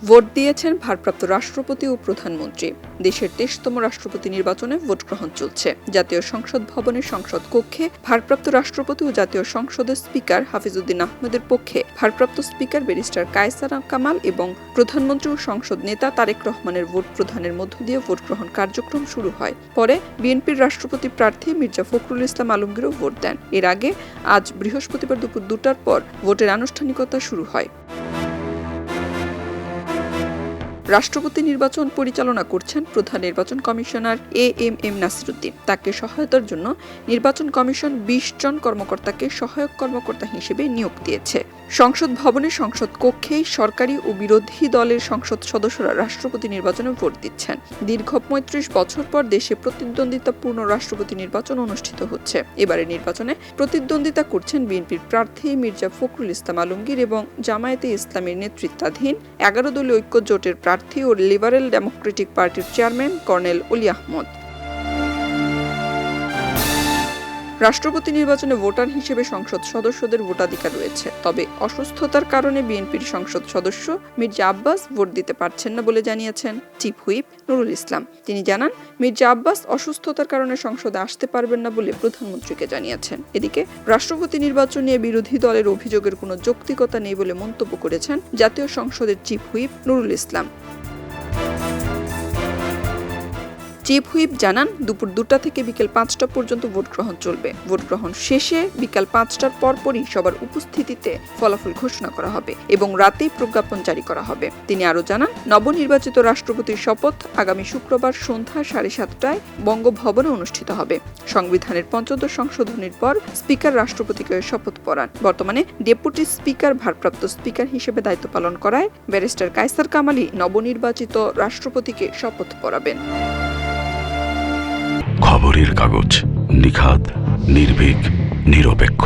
Vote দিয়েছেন ভারপ্রাপ্ত রাষ্ট্রপতি ও প্রধানমন্ত্রী। দেশের 23তম রাষ্ট্রপতি নির্বাচনে ভোট গ্রহণ চলছে। জাতীয় সংসদ ভবনের সংসদ কক্ষে ভারপ্রাপ্ত রাষ্ট্রপতি ও জাতীয় সংসদের স্পিকার হাফিজউদ্দিন আহমেদের পক্ষে ভারপ্রাপ্ত স্পিকার ব্যারিস্টার কায়সার কামাল এবং প্রধানমন্ত্রী ও সংসদ নেতা তারেক রহমানের ভোট প্রদানের মধ্য দিয়ে ভোট গ্রহণ কার্যক্রম শুরু হয়। পরে বিএনপির রাষ্ট্রপতি প্রার্থী মির্জা ফখরুল ইসলাম আলমগীরও ভোট দেন। এর আগে আজ বৃহস্পতিবার দুপুর 2টার পর ভোটের আনুষ্ঠানিকতা শুরু হয়। রাষ্ট্রপতি নির্বাচন পরিচালনা করছেন প্রধান নির্বাচন কমিশনার এএমএম নাসিরউদ্দিন। তাকে সহায়তার জন্য নির্বাচন কমিশন 20 জন কর্মকর্তাকে সহায়ক কর্মকর্তা হিসেবে নিয়োগ দিয়েছে। সংসদ ভবনের সংসদ কক্ষেই সরকারি ও বিরোধী দলের সংসদ সদস্যরা রাষ্ট্রপতি নির্বাচনে ভোট দিচ্ছেন। দীর্ঘ 35 বছর পর দেশে প্রতিদ্বন্দ্বিতাপূর্ণ রাষ্ট্রপতি নির্বাচন অনুষ্ঠিত হচ্ছে। এবারের নির্বাচনে প্রতিদ্বন্দ্বিতা করছেন বিএনপির প্রার্থী মির্জা ফখরুল ইসলাম আলমগীর এবং জামায়াতে ইসলামীর নেতৃত্বাধীন 11 দলীয় ঐক্য জোটের প্রার্থী ও লিবারেল ডেমোক্রেটিক পার্টির চেয়ারম্যান কর্নেল অলি আহমদ। রাষ্ট্রপতি নির্বাচনে ভোটার হিসেবে সংসদ সদস্যদের ভোটাধিকার রয়েছে। তবে অসুস্থতার কারণে বিএনপির সংসদ সদস্য মির্জা আব্বাস ভোট দিতে পারছেন না বলে জানিয়েছেন চিফ হুইপ নুরুল ইসলাম। তিনি জানান, মির্জা আব্বাস অসুস্থতার কারণে সংসদে আসতে পারবেন না বলে প্রধানমন্ত্রীকে জানিয়েছেন। এদিকে রাষ্ট্রপতি নির্বাচন নিয়ে বিরোধী দলের অভিযোগের কোনো যৌক্তিকতা নেই বলে মন্তব্য করেছেন জাতীয় সংসদের chief whip Nurul Islam. Chief whip জানান, দুপুর 2টা থেকে বিকেল 5টা পর্যন্ত ভোট গ্রহণ চলবে। ভোট গ্রহণ শেষে বিকাল 5টার পরপরই সবার উপস্থিতিতে ফলাফল ঘোষণা করা হবে এবং রাতেই প্রজ্ঞাপন জারি করা হবে। তিনি আরও জানান, নবনির্বাচিত রাষ্ট্রপতির শপথ আগামী শুক্রবার সন্ধ্যা 7:30টায় বঙ্গভবনে অনুষ্ঠিত হবে। সংবিধানের 85 সংশোধনীর পর স্পিকার রাষ্ট্রপতিকে শপথ পড়ান। বর্তমানে ডেপুটি স্পিকার ভারপ্রাপ্ত স্পিকার হিসেবে দায়িত্ব পালন করায় ব্যারিস্টার কায়সার কামালই নবনির্বাচিত রাষ্ট্রপতিকে শপথ পড়াবেন। খবরের কাগজ, নিখাত, নির্ভীক, নিরপেক্ষ।